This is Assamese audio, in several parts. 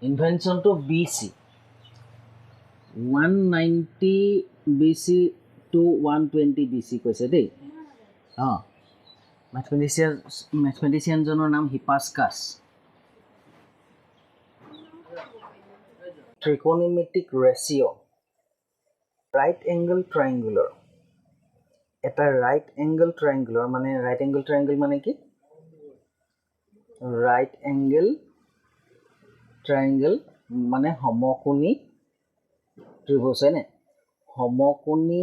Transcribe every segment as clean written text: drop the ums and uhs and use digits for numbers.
invention to BC 190 BC to 120 BC কৈছে দেই মেথমেটিচিয়ানজনৰ নাম হিপাস্কাছ trigonometric ratio right angle triangular এটা right angle triangular মানে right angle triangle মানে কি right angle triangle মানে সমকোণী ত্ৰিভুজ হয়নে সমকোণী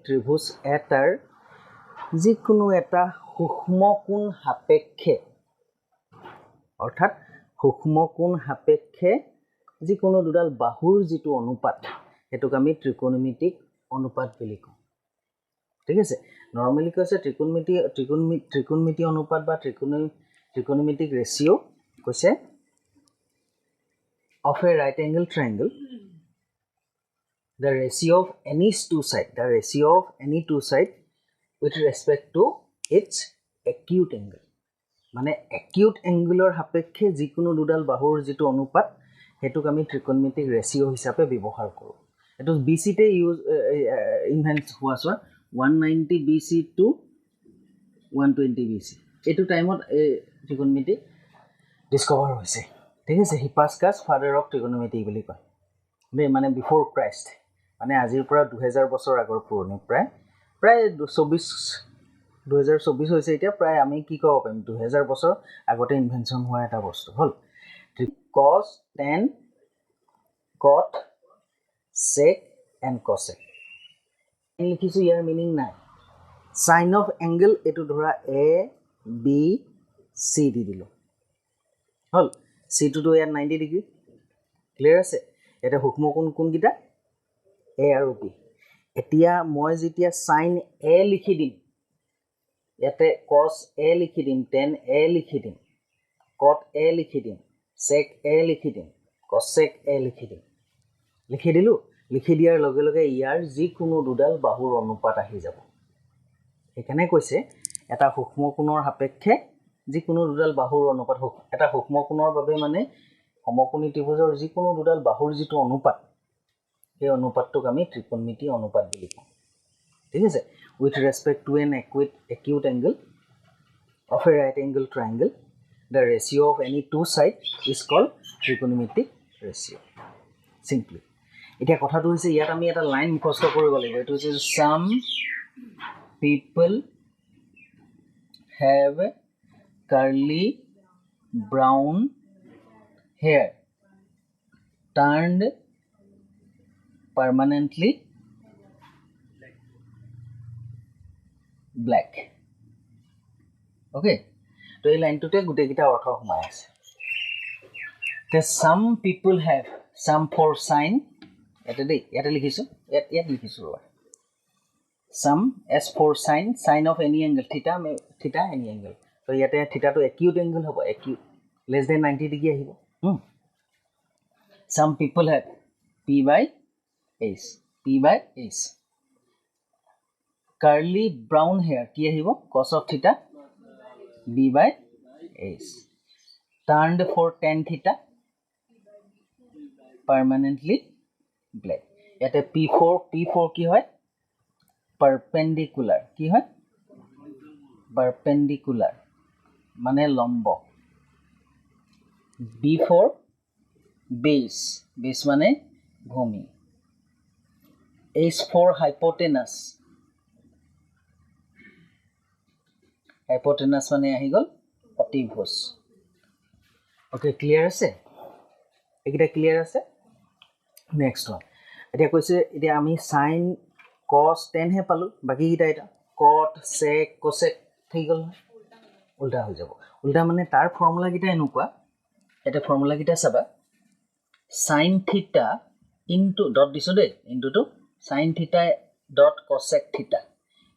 ত্ৰিভুজ এটাৰ যিকোনো এটা সূক্ষ্ম কোণ সাপেক্ষে অৰ্থাৎ সূক্ষ্ম কোণ সাপেক্ষে যিকোনো দুডাল বাহুৰ যিটো অনুপাত এটোক আমি ত্ৰিকোণমিতিক অনুপাত বুলি কওঁ ঠিক আছে নৰমালি কৈছে ত্ৰিকোণমিতি অনুপাত বা ত্ৰিকোণমিতিক ৰেশিও কৈছে of a right angle triangle the ratio of any two side with respect to its acute angle মানে acute angular সাপেক্ষে যিকোনো দুডাল বাহুৰ যিটো অনুপাত হেতুক আমি ত্ৰিকোণমিতিক ৰেশিও হিচাপে ব্যৱহাৰ কৰোঁ এটো BC তে ইউজ ইনভেন্ট হোৱা 190 BC to 120 BC এটো টাইমত ত্ৰিকোণমিতি ডিসকভাৰ হৈছে ঠিক আছে হিপাস্কাছ ফাদাৰ অফ ত্ৰিকোণমিতি বুলি কয় মানে বিফৰ ক্ৰাইষ্ট মানে আজিৰ পৰা 2000 বছৰ আগৰ পুৰণি প্ৰায় 2024 হৈছে এতিয়া প্ৰায় আমি কি ক'ব পাৰিম 2000 বছৰ আগতে ইনভেনশন হোৱা এটা বস্তু হল cos tan cot sec and cosec লিখিছো ইয়াৰ মিনিং নাই সাইন অফ এংগল এটো ধৰা a b c দি দিলো হল c টো ইয়াৰ 90 ডিগ্ৰী ক্লিয়াৰ আছে এটা সূক্ষ্ম কোণ কোনকিটা a আৰু b এতিয়া মই যেতিয়া sin a লিখি দিম ইয়াতে cos a লিখি দিম tan a লিখি দিম cot a লিখি দিম sec a লিখি দিম cosec a লিখি দিম লিখি দিয়াৰ লগে লগে ইয়াৰ যিকোনো দুডাল বাহুৰ অনুপাত আহি যাব এখানে কৈছে এটা সূক্ষ্ম কোণৰ সাপেক্ষে যিকোনো দুডাল বাহুৰ অনুপাত এটা সূক্ষ্ম কোণৰ বাবে মানে সমকোণী ত্ৰিভুজৰ যিকোনো দুডাল বাহুৰ যিটো অনুপাত এই অনুপাতটোক আমি ত্ৰিকোণমিতি অনুপাত বুলি কওঁ ঠিক আছে with respect to an acute angle of a right angle triangle the ratio of any two sides is called trigonometric ratio simply এতিয়া কথাটো হৈছে ইয়াত আমি এটা লাইন মুখস্থ কৰিব লাগিব এটো হৈছে some people have curly brown hair turned permanently black okay তো এই লাইনটোতে গুটেকিটা অৰ্থ সোমাই আছে তে some people have some for sign এটা লিখিছো ইয়াত লিখিছো some as for sign of any angle theta any angle তো ইয়াতে theta to acute angle হ'ব acute less than 90 degree আহিব some people have p by h curly brown hair কি আহিব cos of theta b by h turned for tan theta permanently black ইয়াতে p4 কি হয় perpendicular কি হয় perpendicular মানে লম্ব b4 base মানে ভূমি h4 hypotenuse মানে আহি গল অতিভুজ ওকে ক্লিয়াৰ আছে এইটা ক্লিয়াৰ আছে নেক্সট ওয়ান এটা কৈছে এতিয়া আমি sin cos tan হে পালো বাকি কিটা এটা cot sec cosec થઈ গল উল্টা হৈ যাব উল্টা মানে তাৰ ফৰ্মুলা কিটা এনেকুৱা এটা ফৰ্মুলা কিটা চাবা sin theta into dot দিছো দে into to sin theta dot cosec theta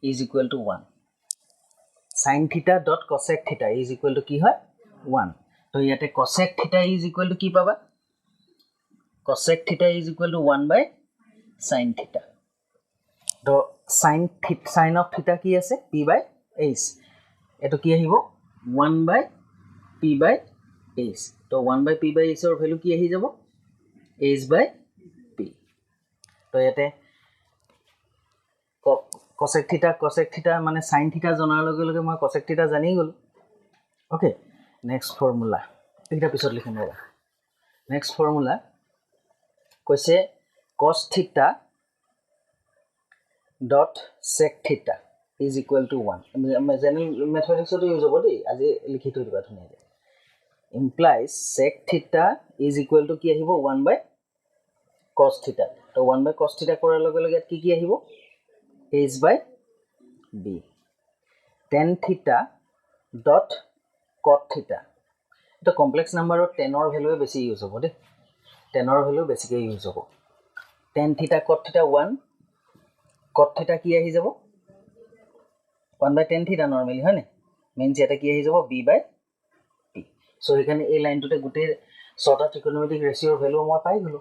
is equal to 1 sin theta dot cosec theta is equal to কি হয় 1 তো ইয়াতে cosec theta is equal to কি পাবা cosec theta is equal to 1 by sin theta তো sin of theta কি আছে p by h এটো কি আহিব 1 by p by h তো 1 by p by h ৰ ভ্যালু কি আহি যাব h by p তো ইয়াতে cosec theta মানে sin theta জনাৰ লগে লগে মই cosec theta জানি গলো ওকে নেক্সট ফৰ্মুলা এটা পিছত লিখিম ৰবা নেক্সট ফৰ্মুলা কৈছে cos theta dot sec theta is equal to 1 general mathematics to use hobo dei aji likhi thoi diba thuniya implies sec theta is equal to ki ahibo 1 by cos theta to 1 by cos theta korar loge loge ki ahibo h by b tan theta dot cot theta এটা কমপ্লেক্স নাম্বাৰৰ 10 ৰ ভ্যালু বেছি ইউজ হ'ব দে 10 ৰ ভ্যালু বেছিকৈ ইউজ হ'ব tan theta cot theta 1 cot theta কি আহি যাব 1 by tan theta নরমালি হয় না means এটা কি আহি যাব b by p সো এখানে এই লাইনটোতে গুটে ছটা ট্রিগোনোমেট্রিক ৰেশিওৰ ভ্যালু মই পাই গলো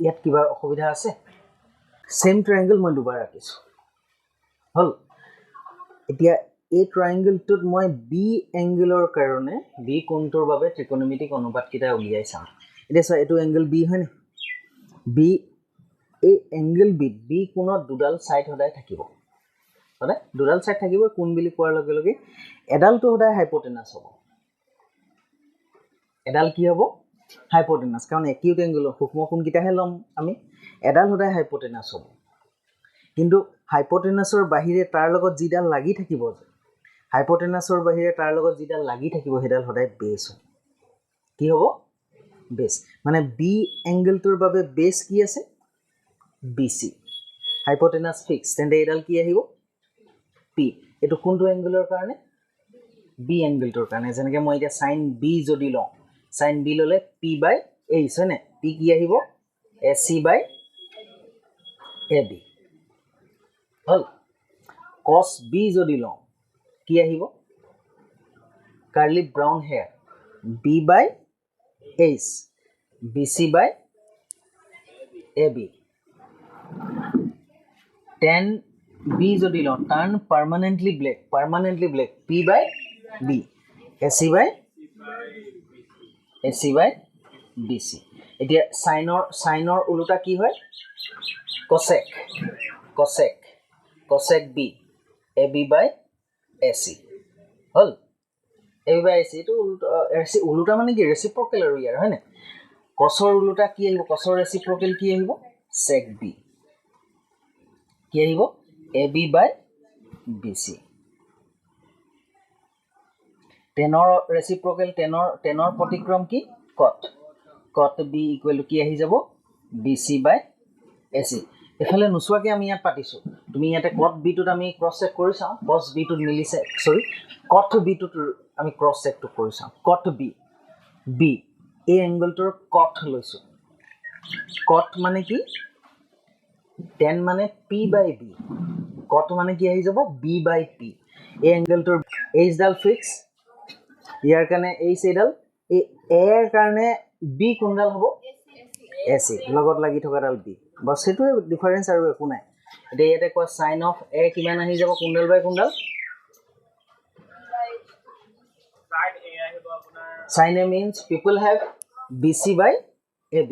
ইয়াত কিবা অসুবিধা আছে সেম ট্ৰায়াঙ্গল মই দুবাৰ ৰাখিছো হল এতিয়া এই ট্ৰায়াঙ্গলটোত মই বি এংগলৰ কাৰণে বি কোণটোৰ বাবে ত্ৰিকোণমিতিক অনুপাত কিটা উলিয়াই চাম এতিয়া সা এটো এংগল বি হয় না বি এই এংগল বি কোণত দুডাল সাইড হদায় থাকিব মানে দুডাল সাইড থাকিব কোণ বিলি কোৱাৰ লগে লগে এডালটো হদায় হাইপোটেনাস হ'ব এডাল কি হ'ব হাইপোটেনাস কাৰণ একিউট এংগল সূক্ষ্ম কোণ কিটাহে লম আমি এডাল হদায় হাইপোটেনাস হ'ব কিন্তু হাইপোটেনাসৰ বাহিৰে তাৰ লগত জিডাল লাগি থাকিব হাইপোটেনাসৰ বাহিৰে তাৰ লগত জিডাল লাগি থাকিব হেডাল হদায় বেস হ'ব কি হ'ব বেস মানে বি এংগলটোৰ বাবে বেস কি আছে BC হাইপোটেনাস ফিক্স তেন্তে এডাল কি আহিব P এটো কোনটো এংগলৰ কাৰণে B এংগলটোৰ কাৰণে যেনেকৈ মই এতিয়া sin B যদি লওঁ sin B ললে P by H হয়নে P কি আহিব AC by AB hall cos B যদি লওঁ কি আহিব curly brown hair B by H BC by AB tan B যদি লওঁ turn permanently black P by B AC by BC এতিয়া সাইনৰ উল্টা কি হয় cosec B AB by AC hall AB by AC এটো উল্টা মানে কি ৰেচিপ্ৰকেল আৰু ইয়াৰ হয় না cosৰ উল্টা কি আহিব cosৰ ৰেচিপ্ৰকেল কি আহিব sec B কি আহিব AB by BC টেনৰ ৰেচিপ্ৰকেল টেনৰ প্ৰতিক্ৰম কি cot B ইকুৱেল টু কি আহি যাব BC by AC এফালে নুসুৱাকে আমি ইয়াত পাতিছো তুমি ইয়াতে cot B টোত আমি ক্ৰস চেক কৰি চাও cos B টোত মিলিছে সৰি cot B টোত আমি ক্ৰস চেক টো কৰি চাও cot B এই এংগলটোৰ cot লৈছো cot মানে কি tan মানে P by B cot মানে কি আহি যাব B by P এই এংগলটোৰ h ডাল ফিক্স ইয়াৰ কাৰণে h এডাল এই a এৰ কাৰণে B কোনডাল হ'ব AC লগত লাগি থকা ডাল B বস সেটো ডিফারেন্স আৰু একো নাই এতিয়া ইয়াতে কোৱা sin of a কিমান আহি যাব কোনডাল বাই কোনডাল sin a means people have BC by AB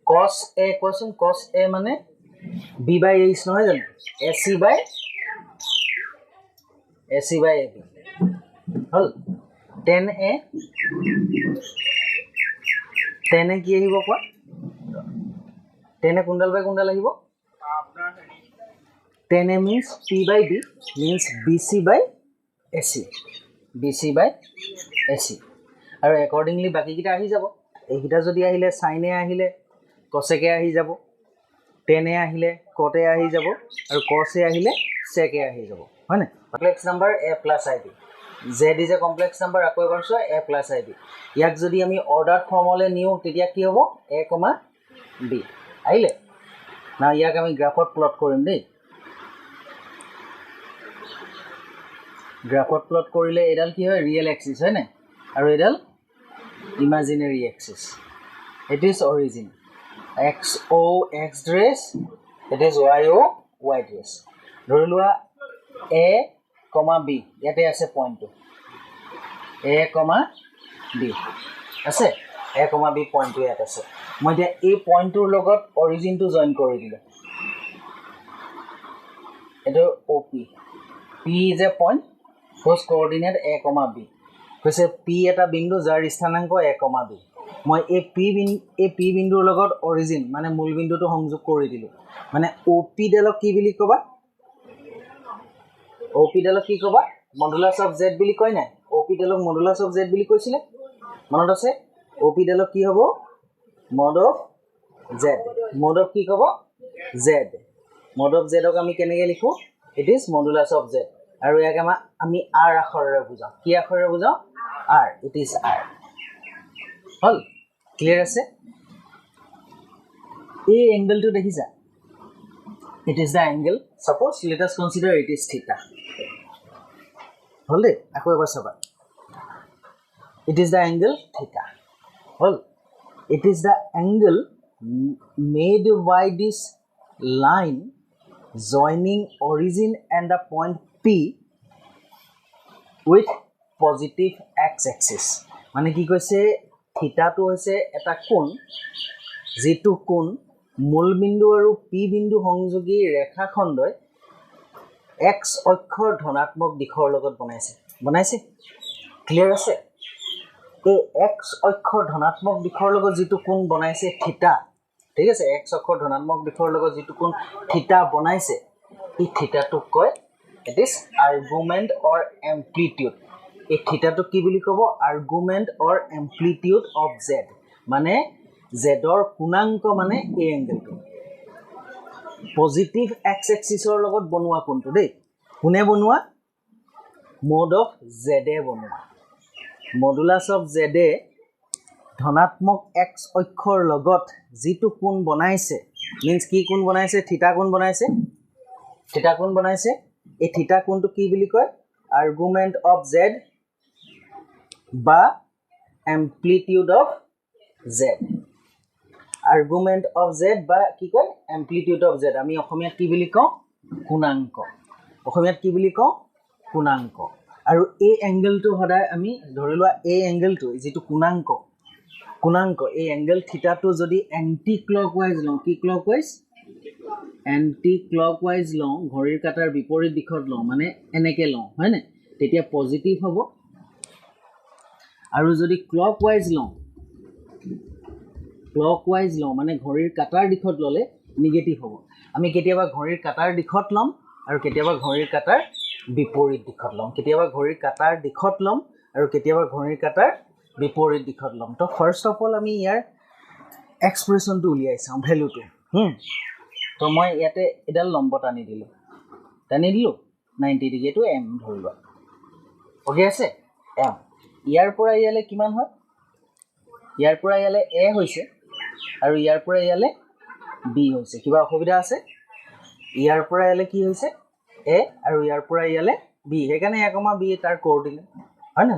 cos a question cos a মানে B by H নহয় জানো AC by AB hall tan a কি আহিব কোৱা tan a কোনডাল বাই কোনডাল আহিব tan a means P by B means BC by AC আৰু accordingly বাকি কিটা আহি যাব এইকিটা যদি আহিলে sin a আহিলে cosec a আহি যাব tan a আহিলে cot a আহি যাব আৰু cos a আহিলে sec a আহি যাব হয় না complex number a plus ib z is a complex number আকৌ এবাৰ চোৱা a plus ib ইয়াক যদি আমি অৰ্ডাৰ ফৰ্মলে নিও তেতিয়া কি হ'ব a, b আহিলে না ইয়াক আমি গ্ৰাফত প্লট কৰিম দেই গ্ৰাফত প্লট কৰিলে এডাল কি হয় ৰিয়েল এক্সিস হয় না আৰু এডাল ইমাজিনাৰী axis it is origin xo x trace it is yo y trace ধৰি লোৱা A, B ইয়াতে আছে পইণ্টটো A, B আছে A, B পইণ্টটো ইয়াত আছে মই এতিয়া এই পইণ্টটোৰ লগত অৰিজিনটো জইন কৰি দিলোঁ এইটো OP P is a point whose coordinate A, B কৈছে P এটা বিন্দু যাৰ স্থানাংক A, B মই এই P বিন্দুৰ লগত অৰিজিন মানে মূল বিন্দুটো সংযোগ কৰি দিলোঁ মানে OP ডালক কি বুলি ক'বা OP ডালক কি ক'বা মডুলাছ অফ Z বুলি কয় নাই OP ডালক মডুলাছ অফ Z বুলি কৈছিলে মনত আছে OP ডালক কি হ'ব mod of Z mod of কি ক'ব Z mod of Z ক আমি কেনেকৈ লিখোঁ it is modulus of Z আৰু ইয়াক আমি R আখৰেৰে বুজাওঁ কি আখৰেৰে বুজাওঁ R ইট ইজ R হ'ল ক্লিয়াৰ আছে এই এংগলটো দেখিছা it is the angle suppose let us consider it is theta হল আকৌ এবাৰ চাবা it is the angle theta hall it is the angle made by this line joining origin and the point P with positive x axis মানে কি কৈছে theta টো হৈছে এটা কোণ যেটো কোণ মূল বিন্দু আৰু P বিন্দু সংযোগী ৰেখাখণ্ডই x অক্ষৰ ধনাত্মক দিশৰ লগত বনাইছে ক্লিয়াৰ আছে এই x অক্ষৰ ধনাত্মক দিশৰ লগত যেটো কোণ বনাইছে থিটা ঠিক আছে x অক্ষৰ ধনাত্মক দিশৰ লগত যেটো কোণ থিটা বনাইছে এই থিটাটোক কয় it is argument or amplitude এই থিটাটো কি বুলি ক'ব argument or amplitude of z মানে জেডৰ কোণাংক মানে এই এংগলটো পজিটিভ এক্স এক্সিছৰ লগত বনোৱা কোণটো দেই কোনে বনোৱা mod of z এ বনোৱা মডুলাছ অফ z এ ধনাত্মক এক্স অক্ষৰ লগত যেটো কোণ বনাইছে মিন্স কি কোণ বনাইছে থিটা কোণ বনাইছে এই থিটা কোণটো কি বুলি কয় আৰ্গুমেন্ট অফ z বা amplitude of z argument of z বা কি কয় amplitude of z আমি অসমীয়াত কি বুলি কওঁ কোণাংক আৰু এই এংগলটো সদায় আমি ধৰি লোৱা এই এংগলটো যেটো কোণাংক এই এংগল থিটাটো যদি এন্টি ক্লকৱাইজ লওঁ কি ক্লকৱাইজ এন্টি ক্লকৱাইজ লওঁ ঘড়ীৰ কাটাৰ বিপৰীত দিশত লওঁ মানে এনেকে লওঁ হয় না তেতিয়া পজিটিভ হ'ব আৰু যদি ক্লকৱাইজ লওঁ মানে ঘড়ীৰ কাটাৰ দিশত ললে নেগেটিভ হ'ব আমি কেতিয়াবা ঘড়ীৰ কাটাৰ দিশত লম আৰু কেতিয়াবা ঘড়ীৰ কাটাৰ বিপৰীত দিশত লম কেতিয়াবা ঘড়ীৰ কাটাৰ দিশত লম আৰু কেতিয়াবা ঘড়ীৰ কাটাৰ বিপৰীত দিশত লম তো ফাৰ্স্ট অফ অল আমি ইয়াৰ এক্সপ্ৰেছনটো উলিয়াই চাওঁ ভ্যালুটো তো মই ইয়াতে এডাল লম্ব টানি দিলোঁ 90 ডিগ্ৰী এটো m ধৰিবা ওকে আছে m ইয়াৰ পৰা ইয়ালে কিমান হয় ইয়াৰ পৰা ইয়ালে a হৈছে আৰু ইয়াৰ পৰা ইয়ালে b হৈছে কিবা অসুবিধা আছে ইয়াৰ পৰা ইয়ালে কি হৈছে a আৰু ইয়াৰ পৰা ইয়ালে b হেকানে a, b তাৰ কোঅৰ্ডিনেট হয় না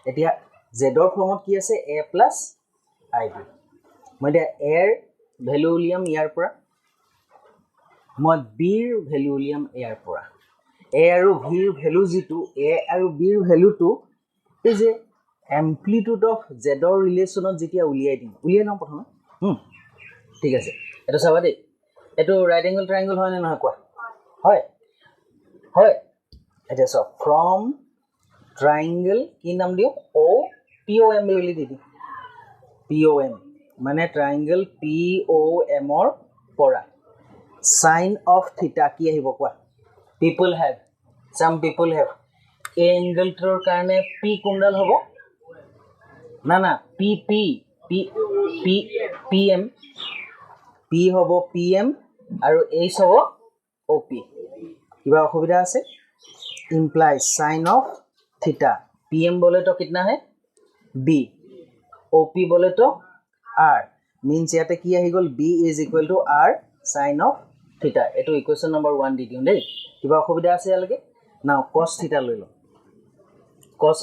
এতিয়া z ৰ ফৰ্মত কি আছে a + ib মই এতিয়া a ৰ ভ্যালু উলিয়াম ইয়াৰ পৰা মই b ৰ ভ্যালু উলিয়াম ইয়াৰ পৰা a আৰু v ৰ ভ্যালু যেটো a আৰু b ৰ ভ্যালুটো এই যে amplitude of z ৰ ৰিলেচনত যেতিয়া উলিয়াই লওঁ প্ৰথমে ঠিক আছে এটা চাবা দেই এটো ৰাইট এংগল ট্ৰায়াঙ্গল হয় না নহয় কোৱা হয় এটা সব ফ্ৰম ট্ৰায়াঙ্গল কি নাম দিও POM বুলি দি POM মানে ট্ৰায়াঙ্গল POM ৰ পৰা sin of theta কি আহিব কোৱা some people have এই এংগলটোৰ কাৰণে p কোণডাল হ'ব না PM p হ'ব PM আৰু h হ'ব OP কিবা অসুবিধা আছে implies sin of theta PM बोले तो कितना है b OP बोले तो r means ইয়াতে কি আহি গল b is equal to r sin of theta এটো ইকুয়েশন নম্বৰ 1 দি দিও দেই কিবা অসুবিধা আছে ইয়ালৈকে now cos theta লৈ লও cos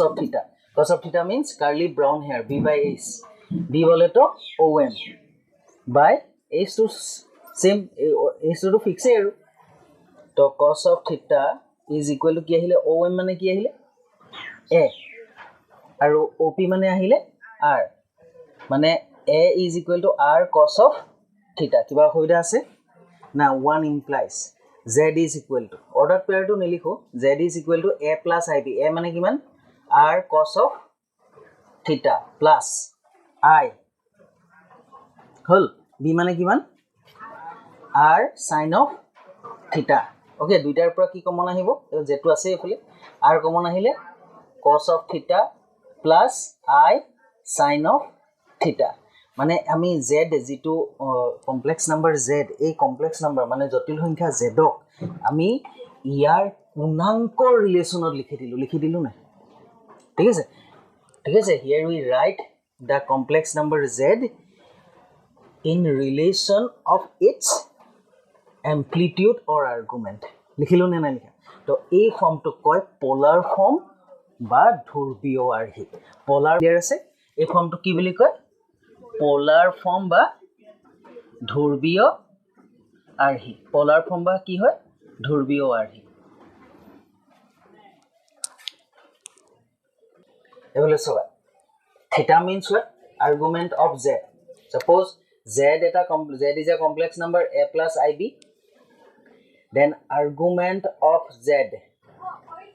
of theta means curly brown hair b by h b बोले तो om by h to same h to fix है तो cos of theta is equal to কি আহিলে OM মানে কি আহিলে A আৰু OP মানে আহিলে R মানে A is equal to R cos of theta কিবা অসুবিধা আছে না 1 implies Z is equal to order pair to নিলিখো Z is equal to A plus IB A মানে কিমান R cos of theta plus I hall B মানে কিমান R sin of theta okay দুইটাৰ পৰা কি কমন আহিব যেটো আছে এফালে R কমন আহিলে cos of theta plus I sin of theta মানে আমি Z যেটো কমপ্লেক্স নাম্বার Z এই কমপ্লেক্স নাম্বার মানে জটিল সংখ্যা Z ক আমি ইয়াৰ পূৰ্ণাংকৰ ৰিলেচনত লিখি দিলো না ঠিক আছে here we write the complex number Z in relation of its amplitude or argument লিখিলো নে না লিখা তো এই ফর্মটো কয় পোলার ফর্ম বা ধ্রুবীয় আৰ্হি পোলাৰ ক্লিয়াৰ আছে এই ফৰ্মটো কি বুলি কয় পোলাৰ ফৰ্ম বা ধ্ৰুবীয় আৰ্হি পোলাৰ ফৰ্ম বা কি হয় ধ্ৰুবীয় আৰ্হি এবারে সবাই theta means what argument of Z suppose Z is a complex number A plus IB then argument of Z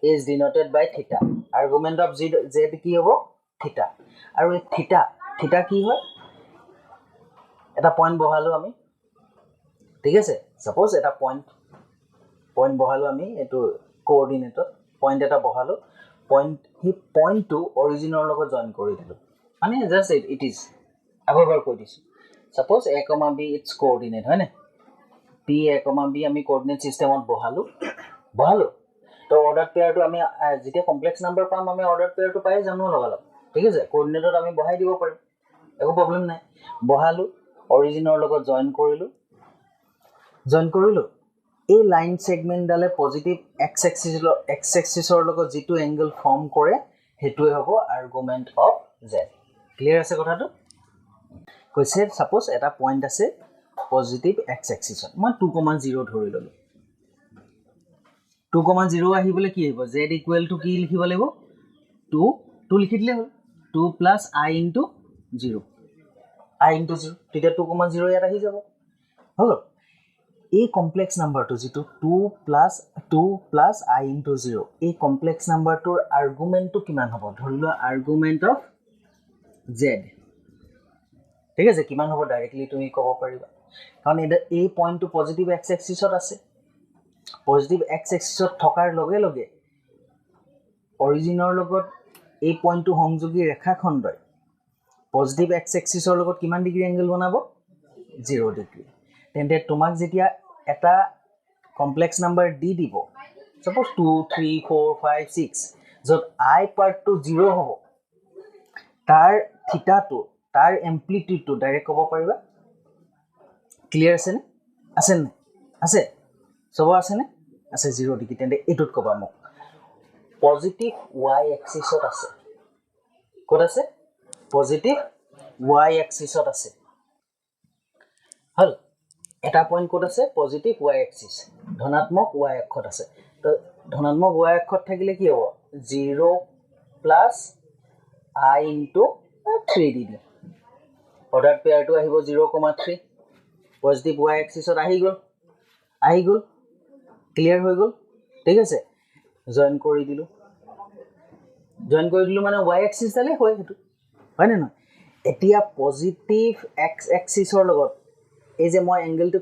is denoted by theta argument of Z কি হ'ব theta আৰু এই theta কি হয় এটা পয়েন্ট বহালো আমি ঠিক আছে suppose এটা পয়েন্ট বহালো আমি এটো কোঅৰ্ডিনেটত পয়েন্ট এটা বহালো পয়েন্ট হি পয়েন্ট টু অৰিজিনৰ লগত জয়েন কৰি দিলো মানে জাস্ট ইট ইজ আগৰবাৰ কৈ দিছো suppose a, b its coordinate হয় না p a, b আমি কোঅৰ্ডিনেট সিস্টেমত বহালো তো অৰ্ডাৰ পেয়াৰটো আমি যেতিয়া কমপ্লেক্স নাম্বাৰ পাম আমি অৰ্ডাৰ পেয়াৰটো পাই জানো লগালো ঠিক আছে কোঅৰ্ডিনেটত আমি বহাই দিব পাৰিম একো প্ৰবলেম নাই বহালো অৰিজিনৰ লগত জয়েন কৰিলো এই লাইন সেগমেন্ট ডালে পজিটিভ x এক্সিসৰ লগত যেটো এংগল ফৰ্ম কৰে হেতুৱে হ'ব আৰ্গুমেন্ট অফ z ক্লিয়াৰ আছে কথাটো কৈছে সাপোজ এটা পয়েন্ট আছে পজিটিভ x এক্সিসত মই 2,0 ধৰি ললো 2,0 আহিবলে কি হ'ব z ইকুৱেল টু কি লিখিব লাগিব 2 লিখি দিলে হ'ল 2 plus I into 0 তেতিয়া 2,0 ইয়াত আহি যাব হ'ল এই কমপ্লেক্স নাম্বাৰটো যেটো 2 plus I into 0 এই কমপ্লেক্স নাম্বাৰটোৰ আৰ্গুমেন্টটো কিমান হ'ব ধৰিলো আৰ্গুমেন্ট অফ z ঠিক আছে কিমান হ'ব ডাইৰেক্টলি তুমি ক'ব পাৰিবা কাৰণ এই পয়েন্টটো পজিটিভ x এক্সিসত আছে পজিটিভ x এক্সিসত থকাৰ লগে লগে অৰিজিনৰ লগত এই পয়েন্টটো সংযোগী ৰেখাখণ্ডই পজিটিভ x এক্সিসৰ লগত কিমান ডিগ্ৰী এংগল বনাব 0 ডিগ্ৰী তেন্তে তোমাক যেতিয়া এটা কমপ্লেক্স নাম্বাৰ দি দিব সাপোজ 2 3 4 5 6 যত I পাৰ্টটো 0 হ'ব তাৰ থিটাটো তাৰ এম্প্লিটিউডটো ডাইৰেক্ট ক'ব পাৰিবা ক্লিয়াৰ আছে নে আছে সব আছে নে আছে 0 ডিগ্ৰী তেন্তে এটোত ক'বা মোক পজিটিভ y এক্সিসত আছে ক'ত আছে পজিটিভ y এক্সিসত আছে হল এটা পয়েন্ট ক'ত আছে পজিটিভ y এক্সিস ধনাত্মক y অক্ষত আছে তো ধনাত্মক y অক্ষত থাকিলে কি হ'ব 0 plus I into 3 degree order পেয়াৰটো আহিব 0,3 পজিটিভ y এক্সিসত আহি গল ক্লিয়াৰ হৈ গল ঠিক আছে জয়েন কৰি দিলো মানে y এক্সিস ডালে হয় হেতু হয় না এতিয়া পজিটিভ x এক্সিসৰ লগত এই যে মই এংগলটো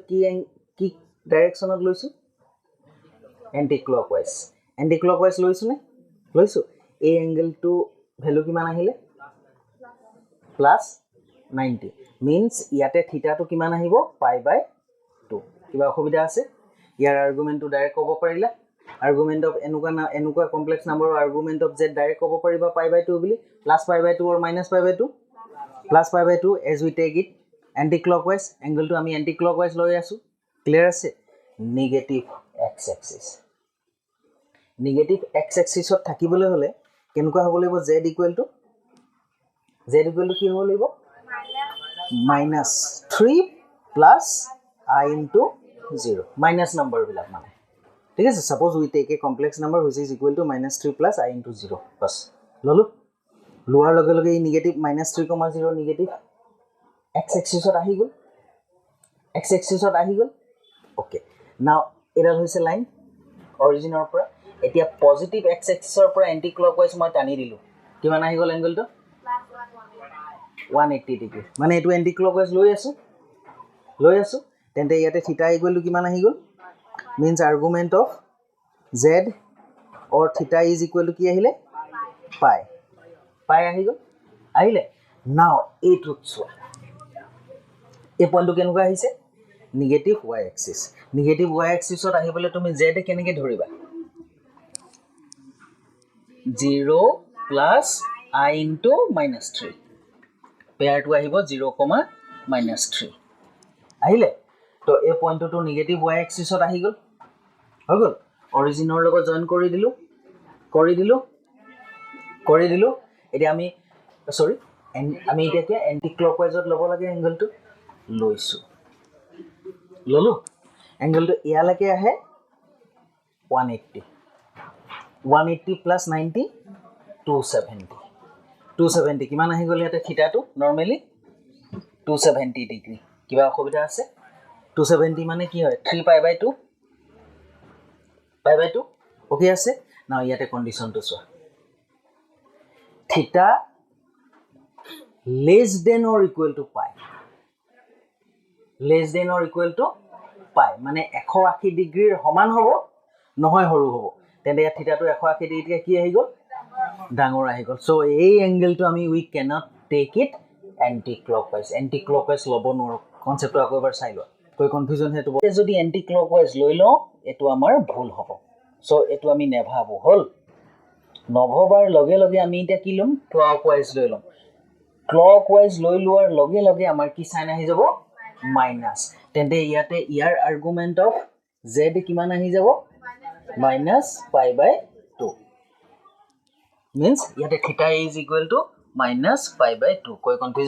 কি ডাইৰেকশনত লৈছো এন্টি ক্লকৱাইজ লৈছো এই এংগলটো ভ্যালু কিমান আহিলে +90 means ইয়াতে থিটাটো কিমান আহিব π/2 কিবা অসুবিধা আছে ইয়াৰ আৰ্গুমেন্টটো ডাইৰেক্ট ক'ব পাৰিলা আৰ্গুমেন্ট অফ এনেকুৱা কমপ্লেক্স নাম্বাৰৰ আৰ্গুমেন্ট অফ z ডাইৰেক্ট ক'ব পাৰিবা π/2 বুলি +π/2 or -π/2 +π/2 as we take it anti clockwise angle to আমি anti clockwise লৈ আছো ক্লিয়াৰ আছে নেগেটিভ x axisত থাকিবলৈ হলে কেনেকুৱা হ'ব লাগিব z ইকুৱেল টু কি হ'ব লাগিব -3 plus I into 0 minus number বিলাক মানে ঠিক আছে suppose we take a complex number which is equal to -3 plus I into 0 বাস ললো লোৱাৰ লগে লগে এই নিগেটিভ -3,0 নিগেটিভ x axisত আহি গ'ল x axisত আহি গ'ল ওকে নাও এডাল হৈছে লাইন অৰিজিনৰ পৰা এতিয়া পজিটিভ x axisৰ পৰা এন্টি ক্লকৱাইজ মই টানি দিলো কিমান আহি গ'ল এংগলটো 180 ডিগ্ৰী মানে এটো এন্টি ক্লকৱাইজ লৈ আছো তেন্তে ইয়াতে থিটা ইকুৱেল টু কিমান আহি গ'ল means argument of z or theta is equal to কি আহিলে pi আহি গ'ল আহিলে now a truth চোৱা এই পইণ্টটো কেনেকুৱা আহিছে নিগেটিভ y axisত আহিবলৈ তুমি z কেনেকৈ ধৰিবা 0 plus I into -3 পেয়াৰটো আহিব 0, -3 আহিলে তো এই পইণ্টটো নিগেটিভ y axisত আহি গ'ল হৈ গ'ল অৰিজিনৰ লগত জয়েন কৰি দিলো এতিয়া আমি সৰি আমি এতিয়া কি এন্টি ক্লকৱাইজত ল'ব লাগে এংগলটো ললো এংগলটো ইয়ালৈকে আহে 180 plus 90 270 কিমান আহি গ'ল ইয়াতে থিটাটো নৰ্মেলি 270 ডিগ্ৰী কিবা অসুবিধা আছে 270 মানে কি হয় 3 pi by 2 ওকে আছে নাও ইয়াতে কন্ডিশনটো চোৱা থিটা less than or equal to pi মানে 180 ডিগ্ৰীৰ সমান হ'ব নহয় সৰু হ'ব তেন্তে ইয়াত থিটাটো 180 ডিগ্ৰী কি আহি গ'ল ডাঙৰ আহি গ'ল সো এই এংগলটো আমি we cannot take it anti clockwise ল'ব নোৱাৰো কনসেপ্টটো আকৌ এবাৰ চাই লোৱা કોઈ কনফিউজন হেতু যদি এন্টি ক্লকৱাইজ লৈ লও এটো আমাৰ ভুল হ'ব সো এটো আমি নেভাবো হল নভবাৰ লগে লগে আমি এটা কি লম ক্লকৱাইজ লৈ লম ক্লকৱাইজ লৈ লোৱাৰ লগে লগে আমাৰ কি সাইন আহি যাব মাইনাস তেন্তে ইয়াতে ইয়াৰ আৰ্গুমেন্ট অফ z কিমান আহি যাব -pi by 2 means ইয়াতে theta is equal to -pi by 2 કોઈ কনফিউজন